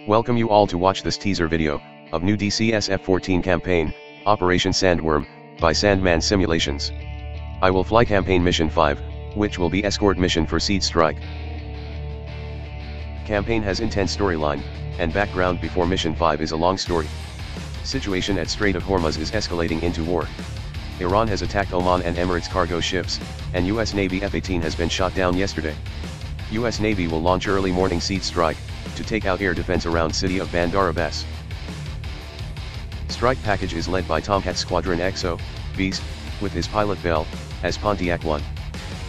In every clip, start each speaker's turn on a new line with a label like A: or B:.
A: Welcome you all to watch this teaser video of new DCS F-14 campaign, Operation Sandworm, by Sandman Simulations. I will fly campaign mission 5, which will be escort mission for Seed Strike. Campaign has intense storyline and background before mission 5 is a long story. Situation at Strait of Hormuz is escalating into war. Iran has attacked Oman and Emirates cargo ships, and US Navy F-18 has been shot down yesterday. US Navy will launch early morning Seed Strike to take out air defense around city of Bandar Abbas. Strike package is led by Tomcat Squadron XO, Beast, with his pilot Bell, as Pontiac 1.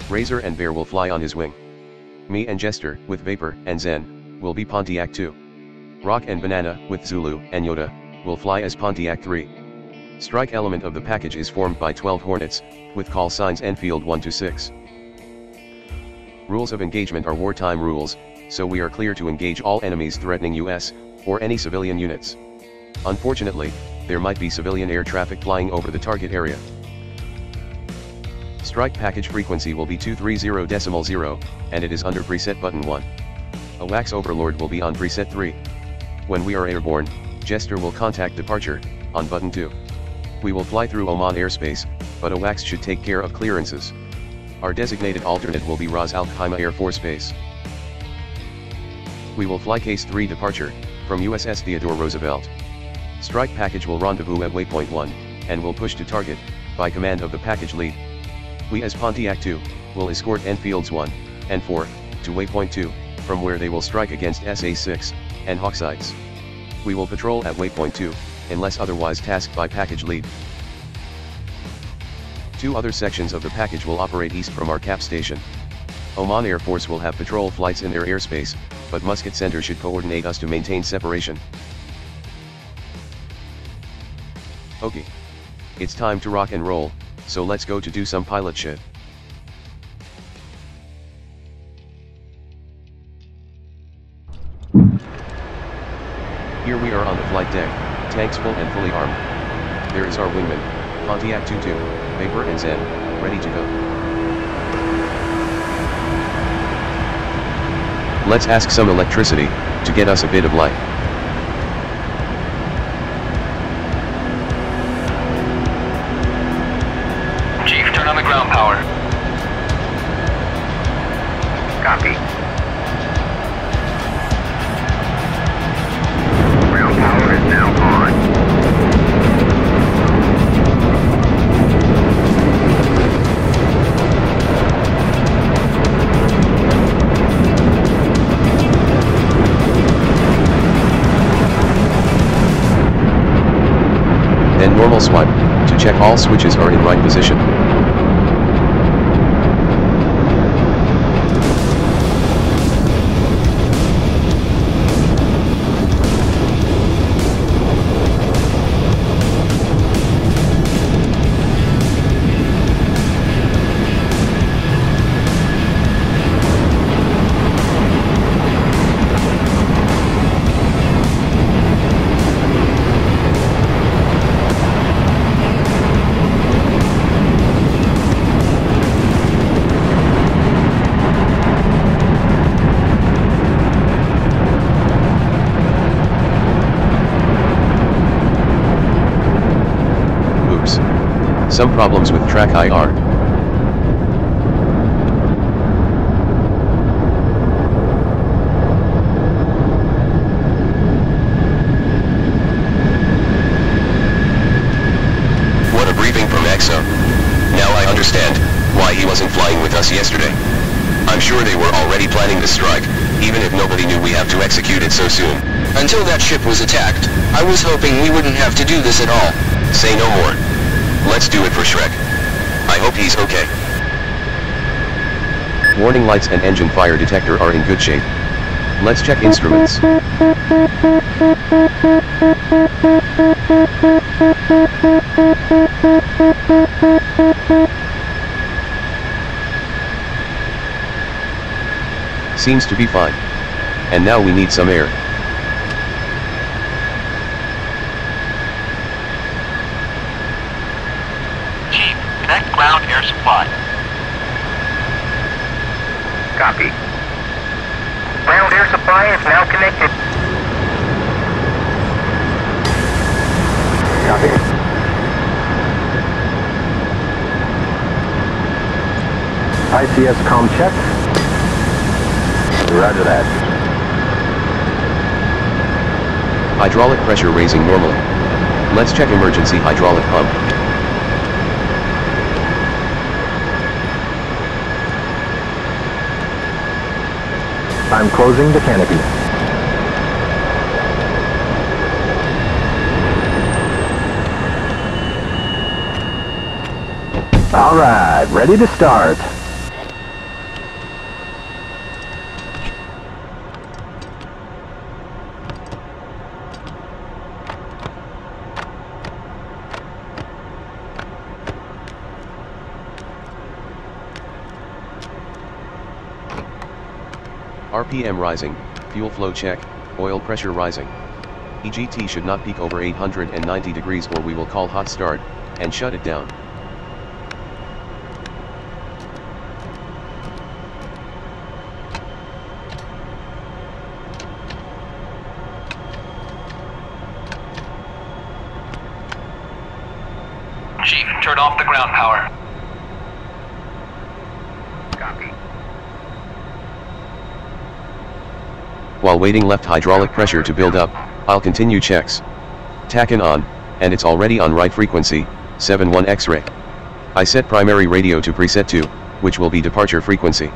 A: Razor and Bear will fly on his wing. Me and Jester, with Vapor and Zen, will be Pontiac 2. Rock and Banana, with Zulu and Yoda, will fly as Pontiac 3. Strike element of the package is formed by 12 Hornets, with call signs Enfield 1 to 6. Rules of engagement are wartime rules, so we are clear to engage all enemies threatening US, or any civilian units. Unfortunately, there might be civilian air traffic flying over the target area. Strike package frequency will be 230.0, and it is under preset button 1. AWACS Overlord will be on preset 3. When we are airborne, Jester will contact departure, on button 2. We will fly through Oman airspace, but AWACS should take care of clearances. Our designated alternate will be Ras Al Khaimah Air Force Base. We will fly Case 3 departure, from USS Theodore Roosevelt. Strike package will rendezvous at waypoint 1, and will push to target, by command of the package lead. We as Pontiac 2, will escort Enfields 1, and 4, to waypoint 2, from where they will strike against SA-6, and Hawksites. We will patrol at waypoint 2, unless otherwise tasked by package lead. 2 other sections of the package will operate east from our cap station. Oman Air Force will have patrol flights in their airspace, but Muscat Center should coordinate us to maintain separation. Okay. It's time to rock and roll, so let's go to do some pilot shit. Here we are on the flight deck, tanks full and fully armed. There is our wingman, Pontiac 2-2, Vapor and Zen, ready to go. Let's ask some electricity, to get us a bit of light.
B: Chief, turn on the ground power. Copy. Ground power is now on.
A: Then normal swipe, to check all switches are in right position. Some problems with track IR.
C: What a briefing from XO. Now I understand why he wasn't flying with us yesterday. I'm sure they were already planning the strike, even if nobody knew we have to execute it so soon.
D: Until that ship was attacked, I was hoping we wouldn't have to do this at all.
C: Say no more. Let's do it for Shrek. I hope he's okay.
A: Warning lights and engine fire detector are in good shape. Let's check instruments. Seems to be fine. And now we need some air.
B: Connect ground air supply.
E: Copy. Ground air supply is now connected. DCS com check. Roger that.
A: Hydraulic pressure raising normally. Let's check emergency hydraulic pump.
E: I'm closing the canopy. All right, ready to start.
A: RPM rising, fuel flow check, oil pressure rising. EGT should not peak over 890 degrees or we will call hot start, and shut it down.
B: Chief, turn off the ground power. Copy.
A: While waiting left hydraulic pressure to build up, I'll continue checks. Taken on, and it's already on right frequency, 71 X-ray. I set primary radio to preset 2, which will be departure frequency.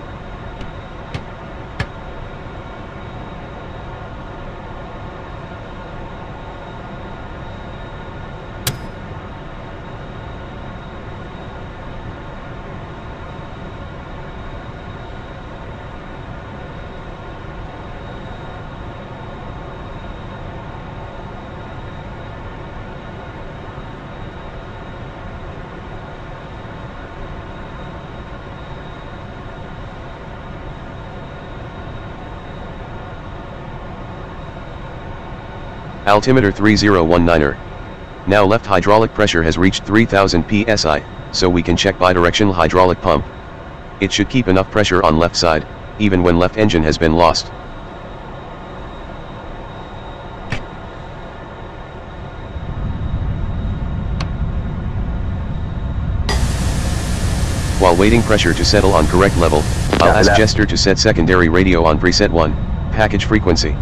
A: Altimeter 3019er. Now left hydraulic pressure has reached 3000 psi, so we can check bidirectional hydraulic pump. It should keep enough pressure on left side, even when left engine has been lost. While waiting pressure to settle on correct level, I'll ask Jester to set secondary radio on preset 1, package frequency.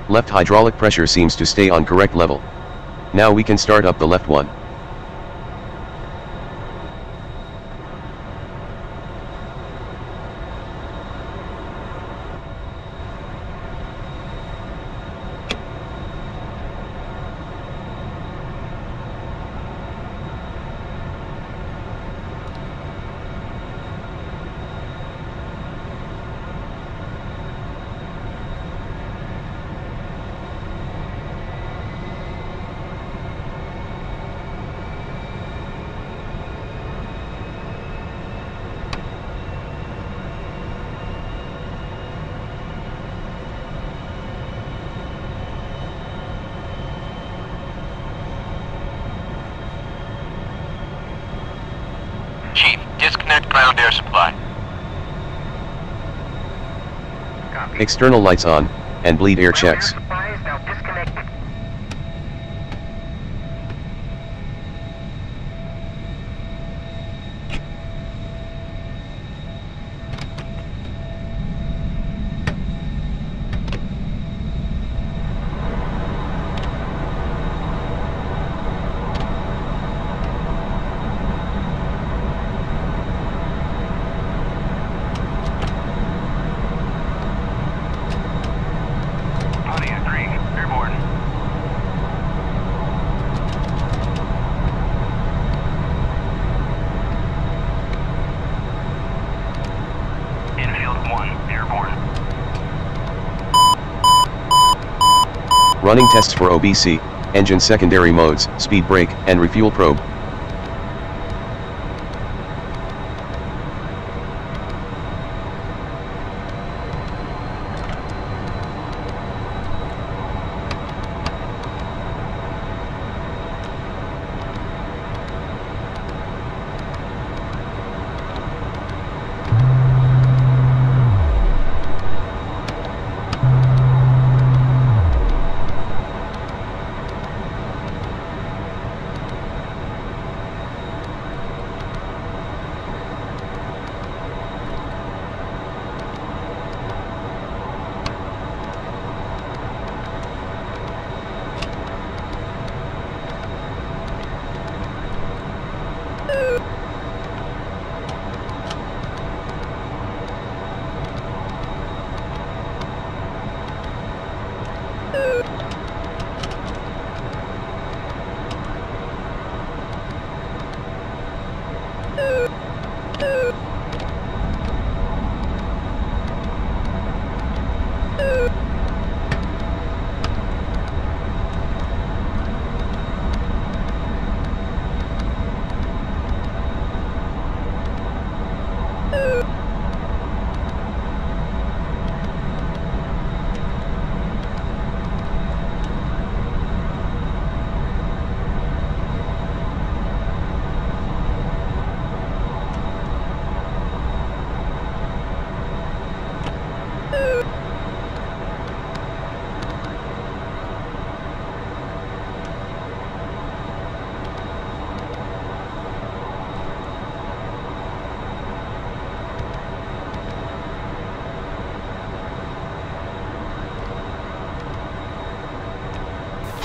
A: Left hydraulic pressure seems to stay on correct level. Now we can start up the left one.
B: Chief, disconnect ground air supply. Copy.
A: External lights on, and bleed air checks.
B: Ground air supply is now disconnected.
A: Running tests for OBC, engine secondary modes, speed brake, and refuel probe.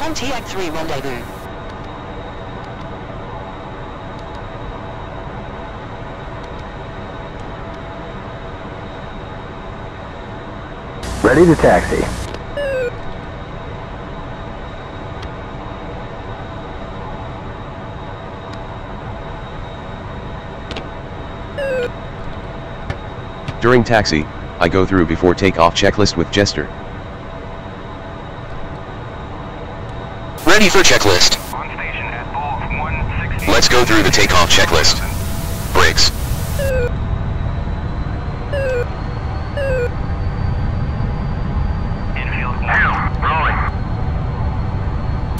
F: Pontiac 3 rendezvous.
E: Ready to taxi.
A: During taxi, I go through before takeoff checklist with Jester.
D: Ready for checklist.
B: On station at Bulls 160.
C: Let's go through the takeoff checklist. Brakes.
B: Infield now. Rolling.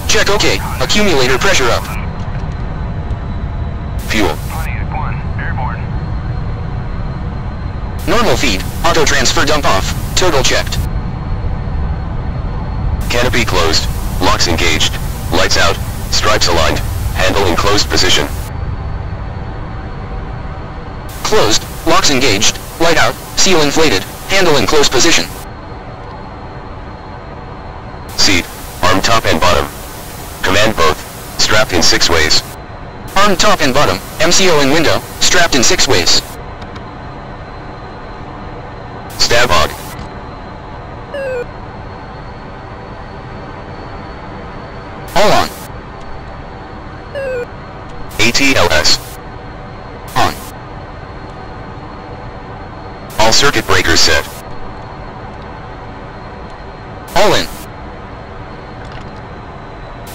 D: Check OK. Accumulator pressure up.
C: Fuel.
B: Pontiac 1. Airborne.
D: Normal feed. Auto transfer dump off. Total checked.
C: Canopy closed. Locks engaged. Lights out. Stripes aligned. Handle in closed position.
D: Closed. Locks engaged. Light out. Seal inflated. Handle in closed position.
C: Seat. Arm top and bottom. Command both. Strapped in 6 ways.
D: Arm top and bottom. MCO in window. Strapped in 6 ways.
C: Stab hog.
D: All on.
C: ATLS.
D: On.
C: All circuit breakers set.
D: All in.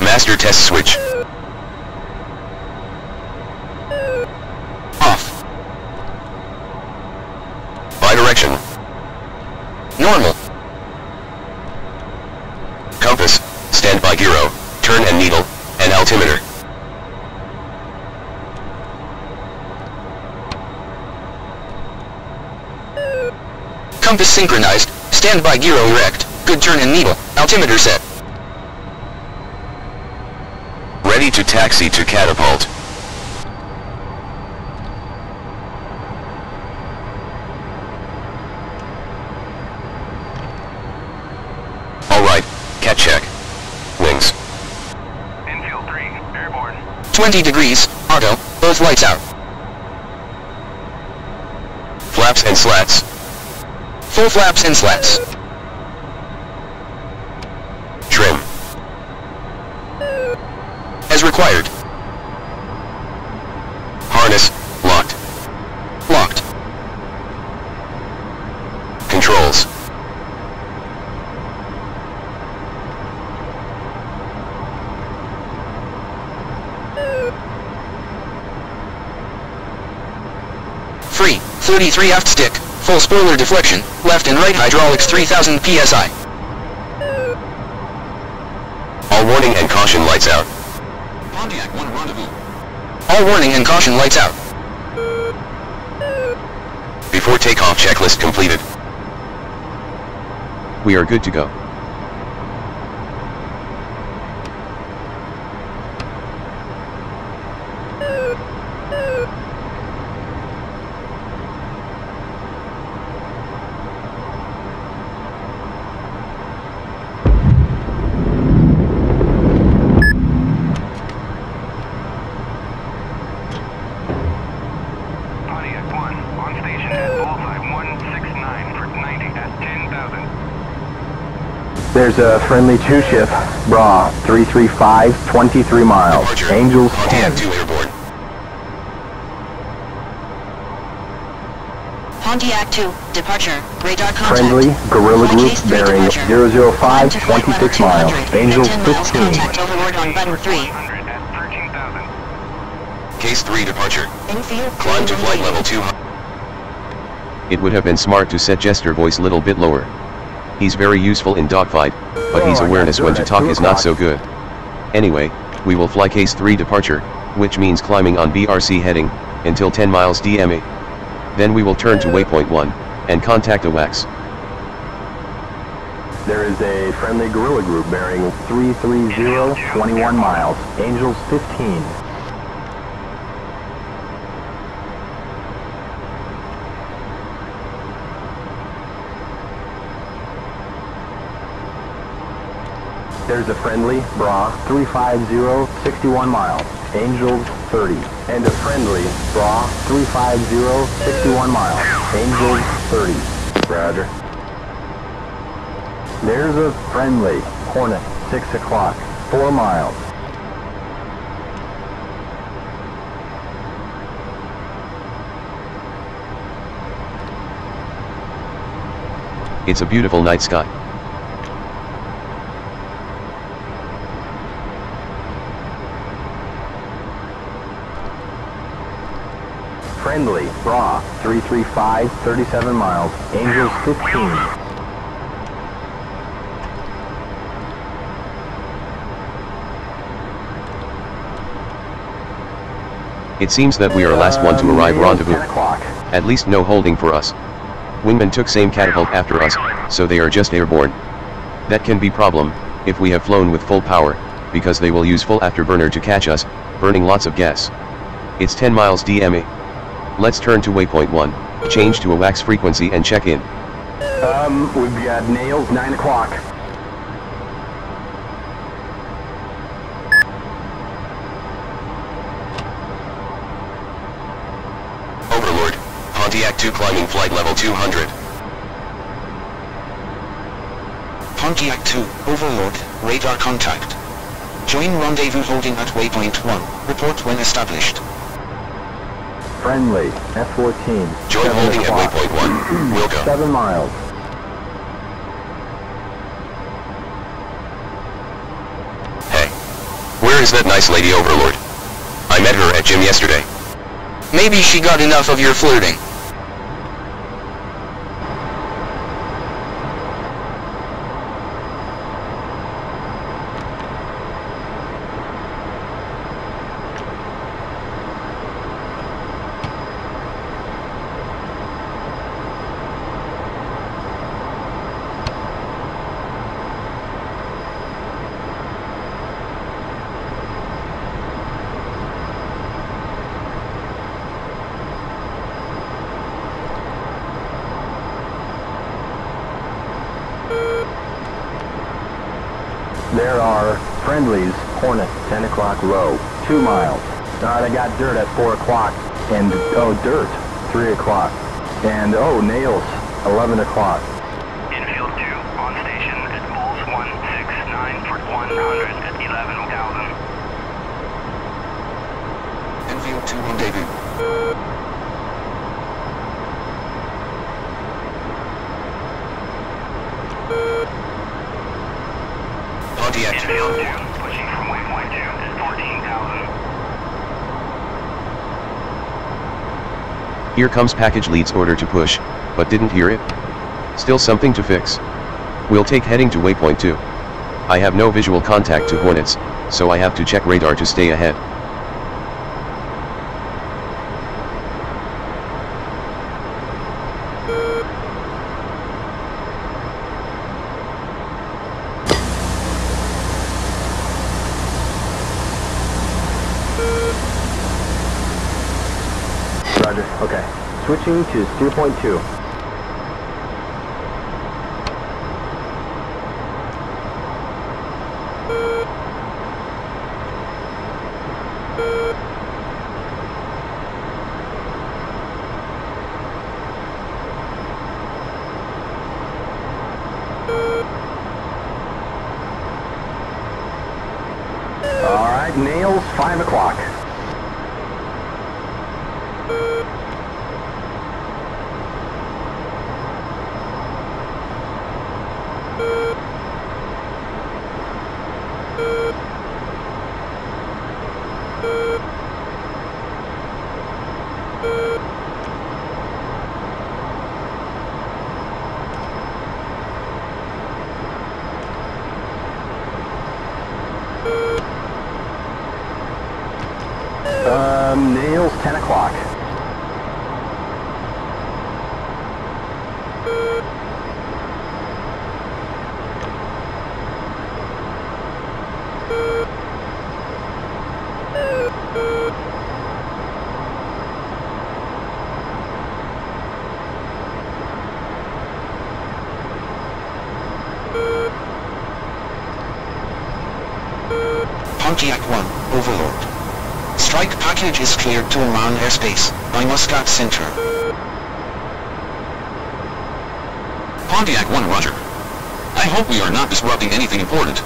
C: Master test switch.
D: Off.
C: Bidirection.
D: Normal.
C: Compass. Standby gyro. Turn and needle. And altimeter.
D: Compass synchronized. Standby gyro erect. Good turn and needle. Altimeter set.
C: Ready to taxi to catapult. Alright, cat check. Wings.
B: Infield 3. Airborne.
D: 20 degrees. Auto. Both lights out.
C: Flaps and slats.
D: Full flaps and slats.
C: Trim.
D: As required.
C: Harness. Locked.
D: Locked.
C: Controls.
D: Free. 33 aft stick. Full spoiler deflection. Left and right hydraulics 3000 psi.
C: All warning and caution lights out.
D: Pontiac 1 rendezvous. All warning and caution lights out.
C: Before takeoff checklist completed.
A: We are good to go.
B: Pontiac 1. On station at Bullseye 169 for 90 at 10,000.
E: There's a friendly 2-ship, Bra, 335, 23 miles,
C: Departure.
E: Angels 10.
C: Pontiac 2 airborne.
F: Pontiac 2, departure, radar contact.
E: Friendly Guerrilla Group
F: Case 3
E: bearing
F: departure.
E: 005,
F: Climb to flight level
E: 26 miles,
F: 200,
E: Angels
F: 10 miles
E: 15.
F: contact overboard on button 3.
B: 100 at 13,000.
C: Case 3 departure.
F: Infield
C: Climb to flight level 200.
A: It would have been smart to set Jester voice little bit lower. He's very useful in dogfight, but his
E: Oh, I
A: awareness
E: got
A: when
E: done
A: to
E: at
A: talk
E: 2
A: is not
E: o'clock.
A: so good. Anyway, we will fly case 3 departure, which means climbing on BRC heading, until 10 miles DMA. Then we will turn to waypoint 1, and contact AWACS.
E: There is a friendly Guerrilla Group bearing 330, 21 miles, Angels 15. There's a friendly, Bra 350, 61 miles. Angels 30. And a friendly, Bra 350, 61 miles. Angels 30. Roger. There's a friendly, Hornet 6 o'clock, 4 miles.
A: It's a beautiful night sky.
E: Friendly, Bra 335, 37 miles. Angels 15.
A: It seems that we are last one to arrive rendezvous.
E: 10 o'clock.
A: At least no holding for us. Wingmen took same catapult after us, so they are just airborne. That can be problem, if we have flown with full power, because they will use full afterburner to catch us, burning lots of gas. It's 10 miles DME. Let's turn to waypoint 1, change to a wax frequency and check in.
E: We've got nails, 9 o'clock.
C: Overlord, Pontiac 2 climbing flight level 200.
D: Pontiac 2, Overlord, radar contact. Join rendezvous holding at waypoint 1, report when established.
E: Friendly, F-14.
C: Join
E: 7
C: holding at
E: o'clock.
C: waypoint 1. We'll go.
E: 7 miles.
C: Hey. Where is that nice lady Overlord? I met her at gym yesterday.
D: Maybe she got enough of your flirting.
E: There are friendlies, Hornet, 10 o'clock row, 2 miles. Alright, I got dirt at 4 o'clock, and, dirt, 3 o'clock. And, nails, 11 o'clock.
B: Infield 2 on station at Bulls 169 for 100 at 11,000.
D: Enfield 2 rendezvous.
C: Pontiac 2.
B: Infield 2 pushing from waypoint 2 at 14,000.
A: Here comes package leads order to push, but didn't hear it? Still something to fix. We'll take heading to waypoint 2. I have no visual contact to Hornets, so I have to check radar to stay ahead.
E: Roger, okay. Switching to steer point 2. Alright, nails, 5 o'clock. Nails, 10 o'clock.
D: Pontiac 1, Overlord. Strike package is cleared to Oman airspace by Muscat Center.
C: Pontiac 1, roger. I hope we are not disrupting anything important.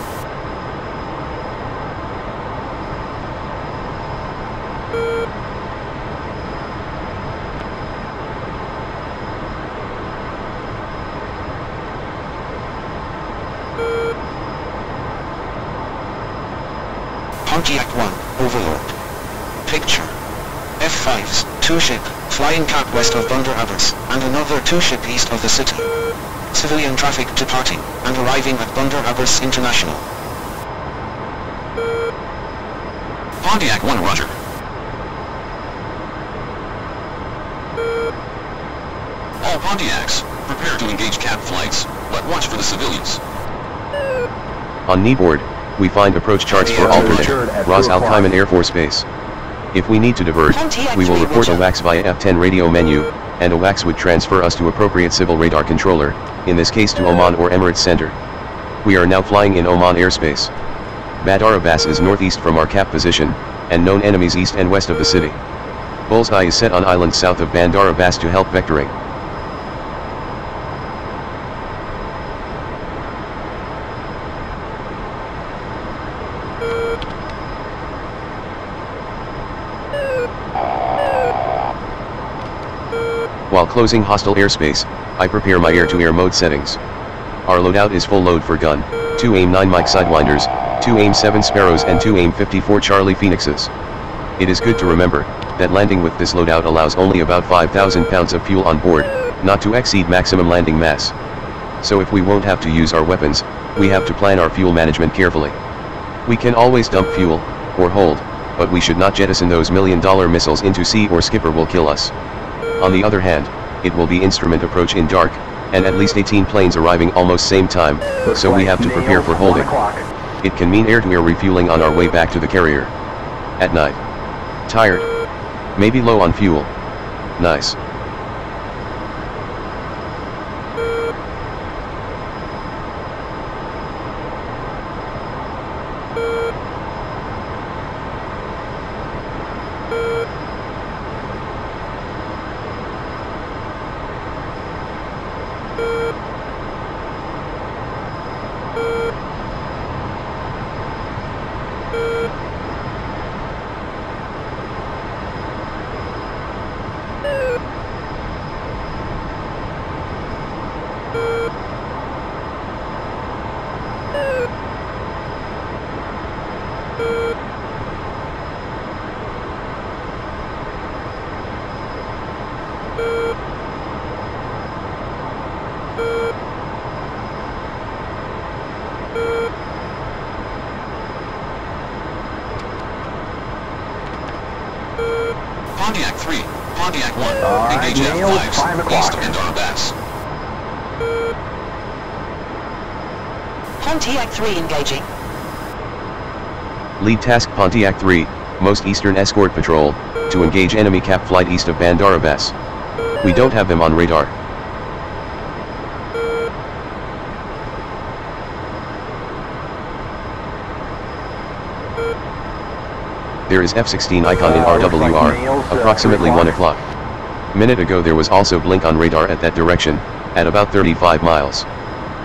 D: Pontiac 1, Overlord. Picture. F-5s, 2-ship, flying cap west of Bandar Abbas, and another 2-ship east of the city. Civilian traffic departing and arriving at Bandar Abbas International.
C: Pontiac 1, roger. All Pontiacs, prepare to engage cap flights, but watch for the civilians.
A: On kneeboard, we find approach charts for alternate Ras Al Khaimah Air Force Base. If we need to divert, we will report AWACS via F10 radio menu, and AWACS would transfer us to appropriate civil radar controller, in this case to Oman or Emirates Center. We are now flying in Oman airspace. Bandar Abbas is northeast from our cap position, and known enemies east and west of the city. Bullseye is set on island south of Bandar Abbas to help vectoring. While closing hostile airspace, I prepare my air-to-air mode settings. Our loadout is full load for gun, 2 AIM-9 Mike Sidewinders, 2 AIM-7 Sparrows and 2 AIM-54 Charlie Phoenixes. It is good to remember that landing with this loadout allows only about 5,000 pounds of fuel on board, not to exceed maximum landing mass. So if we won't have to use our weapons, we have to plan our fuel management carefully. We can always dump fuel, or hold, but we should not jettison those million-dollar missiles into sea or Skipper will kill us. On the other hand, it will be instrument approach in dark, and at least 18 planes arriving almost same time, so we have to prepare for holding. It can mean air-to-air refueling on our way back to the carrier. At night. Tired? Maybe low on fuel. Nice.
C: Pontiac 3, Pontiac 1, engage F5s, east of Bandar Abbas.
F: Pontiac 3 engaging.
A: Lead task Pontiac 3, most eastern escort patrol, to engage enemy cap flight east of Bandar Abbas. We don't have them on radar. There is F-16 icon in RWR, approximately 1 o'clock. Minute ago there was also blink on radar at that direction, at about 35 miles.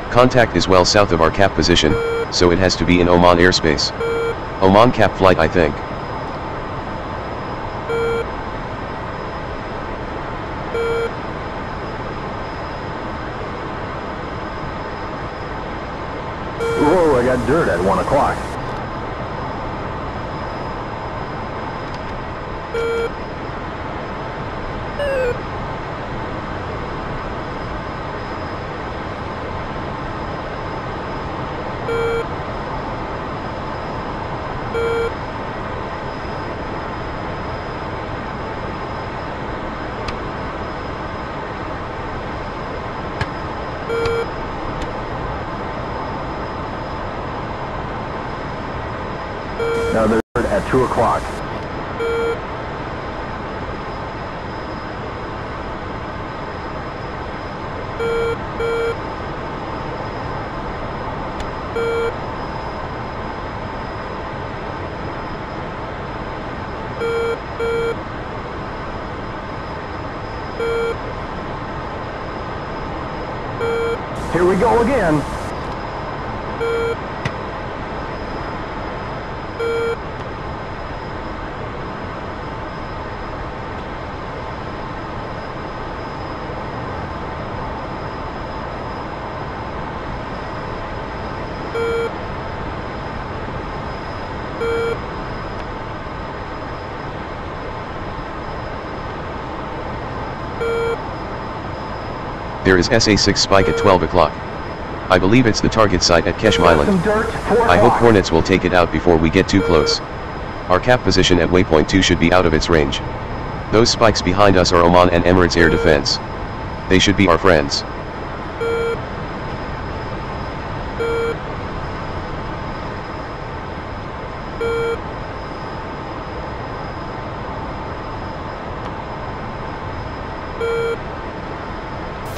A: Contact is well south of our cap position, so it has to be in Oman airspace. Oman cap flight I think.
E: Whoa, I got dirt at 1 o'clock. Now they're at 2 o'clock. Here we go again.
A: There is SA-6 spike at 12 o'clock. I believe it's the target site at Keshm Island. I hope Hornets will take it out before we get too close. Our cap position at waypoint 2 should be out of its range. Those spikes behind us are Oman and Emirates Air Defense. They should be our friends.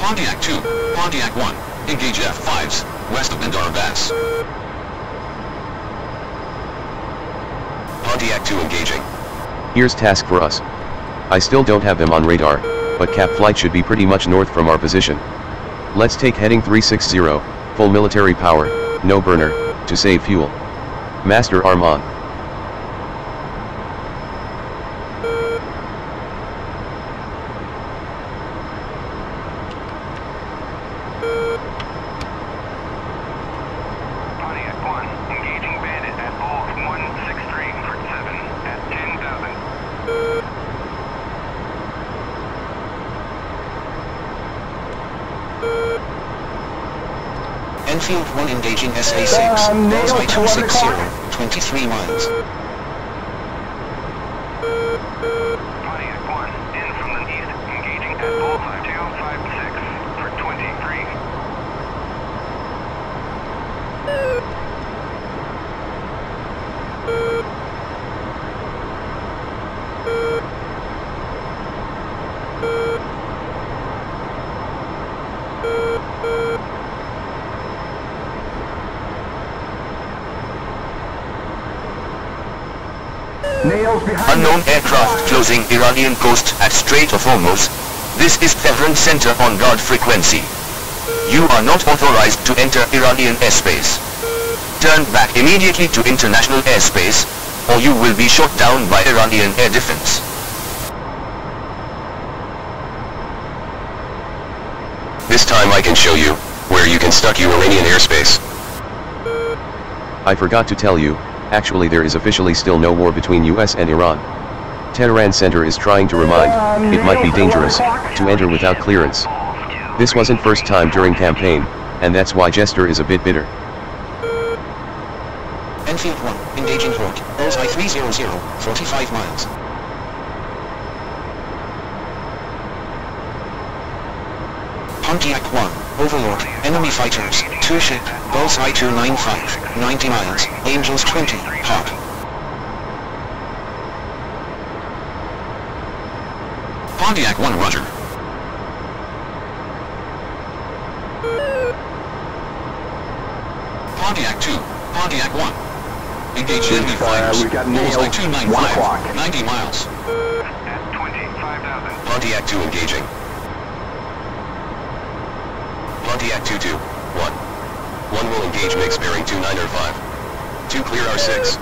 C: Pontiac 2, Pontiac 1, engage F-5s, west of Bandar Abbas. Pontiac 2 engaging.
A: Here's task for us. I still don't have them on radar, but cap flight should be pretty much north from our position. Let's take heading 360, full military power, no burner, to save fuel. Master Arman.
D: Enfield 1 engaging SA-6, Bullseye 260, 23 miles.
B: Pontiac 1, in from the east, engaging at Bullseye 256 for 23.
E: Nails behind
G: Unknown aircraft closing Iranian coast at Strait of Hormuz. This is Tehran Center on guard frequency. You are not authorized to enter Iranian airspace. Turn back immediately to international airspace, or you will be shot down by Iranian air defense.
C: This time I can show you where you can stuck Iranian airspace.
A: I forgot to tell you, actually there is officially still no war between US and Iran. Tehran Center is trying to remind, it might be dangerous, to enter without clearance. This wasn't first time during campaign, and that's why Jester is a bit bitter.
D: Enfield 1, engaging Hawk, Bullseye 300, 45 miles. Pontiac 1, Overlord, enemy fighters, 2 ship, Bullseye 295, 90 miles, Angels 20, hot.
C: Pontiac 1 roger. Pontiac 2, Pontiac 1. Engage enemy fighters,
E: we've got
C: Bullseye
E: nails,
C: 295,
E: 1 o'clock.
C: 90 miles.
B: At 25,000.
C: Pontiac 2 engaging. Pontiac 2-2, 1. 1 will engage mix bearing 2905. 2 clear R6.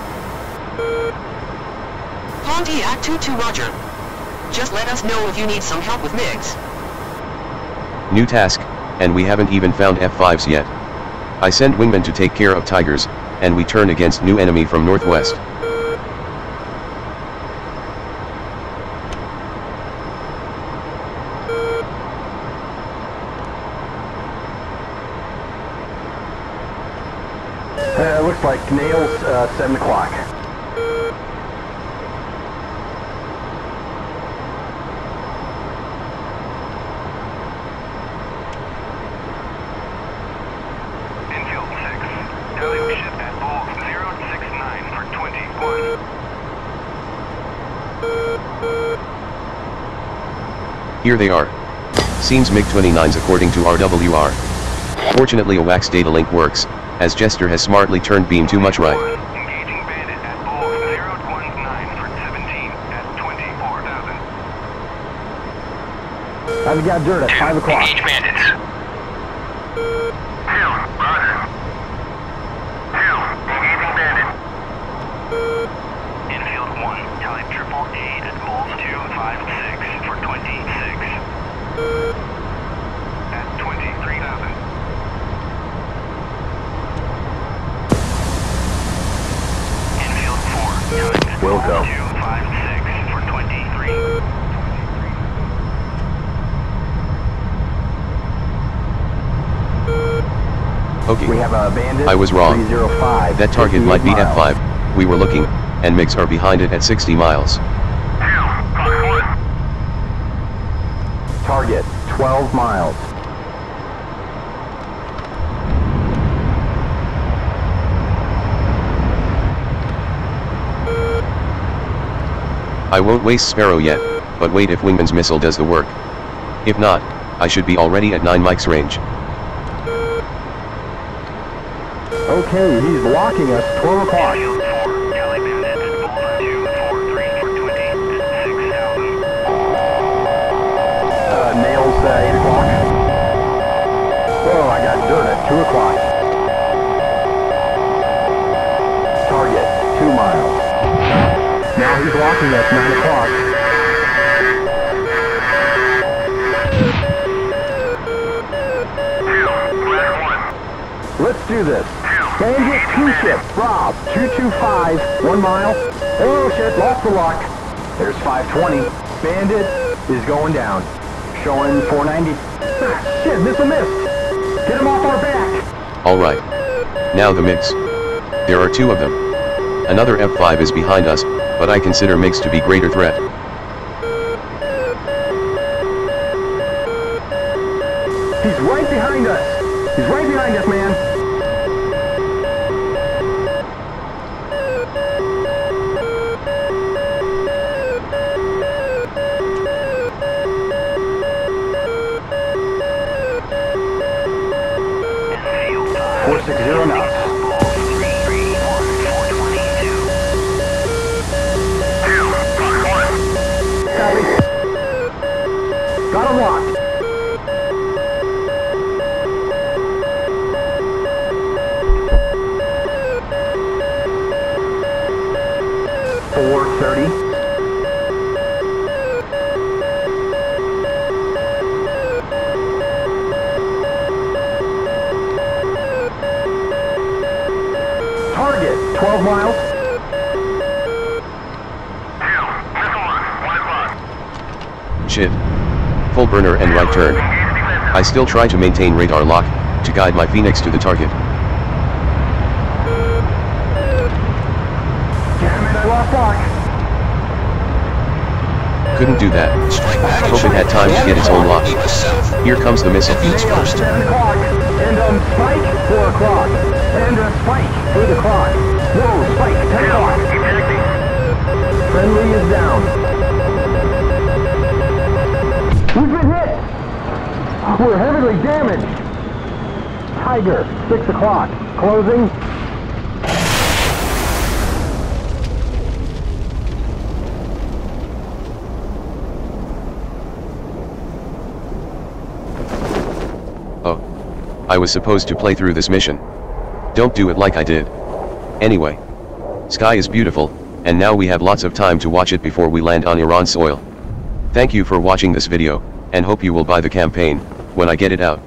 F: Pontiac 2-2 roger. Just let us know if you need some help with MiGs.
A: New task, and we haven't even found F-5s yet. I send wingmen to take care of Tigers, and we turn against new enemy from northwest.
E: Looks like Nails, 7 o'clock.
B: Enfield 6, Delio ship at Bull 069 for 21.
A: Here they are. Seems MiG-29s according to RWR. Fortunately a wax data link works, as Jester has smartly turned beam too much right.
B: Engaging Bandit at Bull 019 for 17 at 24,000.
E: I've got dirt at 5 o'clock.
B: Engage bandits. 2, roger. 2, engaging bandit. Infield 1, type AAA at Bulls 256 for 26. At 23,000. Infield 4, type at Bulls
E: Wilco.
B: 256 for 23.
A: Okay.
E: We have a bandit.
A: I was wrong.
E: 305.
A: That target might be
E: 58 miles.
A: F5. We were looking, and MiGs are behind it at 60 miles.
B: 2, Fox 1.
E: Target, 12 miles.
A: I won't waste Sparrow yet, but wait if Wingman's missile does the work. If not, I should be already at 9 mics range.
E: Okay, he's blocking us, 12 o'clock.
B: Infield 4, Cali bandit at Bulls 243 for 20 at 6,000.
E: Nails, 8 o'clock. Oh, I got dirt at 2 o'clock. Target, 2 miles. Now he's blocking us, 9 o'clock. Let's do this. Bandit 2 ship, Rob, 225, 1 mile. Oh shit, lost the lock. There's 520. Bandit is going down. Showing 490. Ah, shit, missile missed. Get him off our back.
A: Alright. Now the MiGs. There are 2 of them. Another F5 is behind us, but I consider MiGs to be greater threat.
E: He's right behind us. He's right behind us, man.
B: Infield 5,
E: 460 knots.
B: Bulls 331 for 22. 2, Fox 1.
E: Copy. Got him locked. Target, 12 miles.
B: 2, missile launch, 1 o'clock.
A: Shit. Full burner and right turn. I still try to maintain radar lock, to guide my Phoenix to the target.
E: Damn it, I lost lock.
A: Couldn't do that.
C: Strike back.
A: Hope it had time to get its own lock.
C: Keep us south.
A: Here comes the missile.
C: Defeats
E: Nail,
C: first.
E: 7 o'clock. And Spike, 4 o'clock. And Spike, 8 o'clock. Whoa, Spike, 10 o'clock. Friendly is down. We've been hit. We're heavily damaged. Tiger, 6 o'clock. Closing.
A: Oh. I was supposed to play through this mission. Don't do it like I did. Anyway. Sky is beautiful, and now we have lots of time to watch it before we land on Iran soil. Thank you for watching this video, and hope you will buy the campaign, when I get it out.